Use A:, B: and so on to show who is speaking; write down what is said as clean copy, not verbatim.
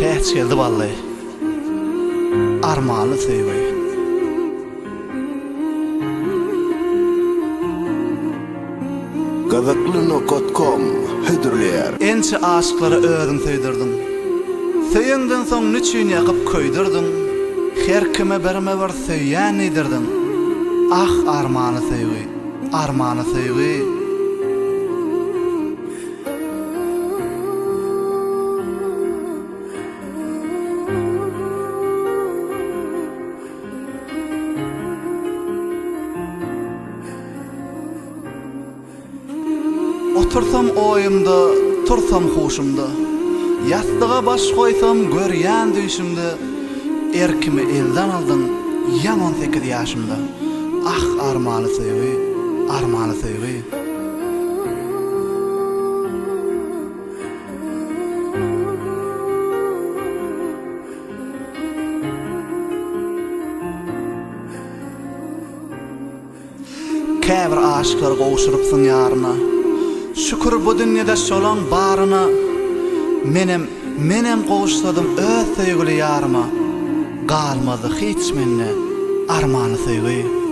A: Käç geldi vallahi. Armany söýgü.
B: Gazaklyno.com hüdürler.
A: Ençe aşyklara özüň söýdirdiň. Söýenden soň niçin ýakyp köýdirdiň? Her kime berme bir söýýän edirdin. Ah armany söýgü, armany söýgü. Otursam oýumda, tursam hoşumda. Ýastyga baş goýsam görýän düşümde. Erkimi elden aldın, yaman 18 ýaşymda. Ah armany söýgü, armany söýgü. Käbir aşyklar gowşurypsyň ýaryna. Şükür bu dünýede şolaň baryna. Menem gowuşdym öz söýgüli ýaryma. Galmady hiç menne armany söýgü.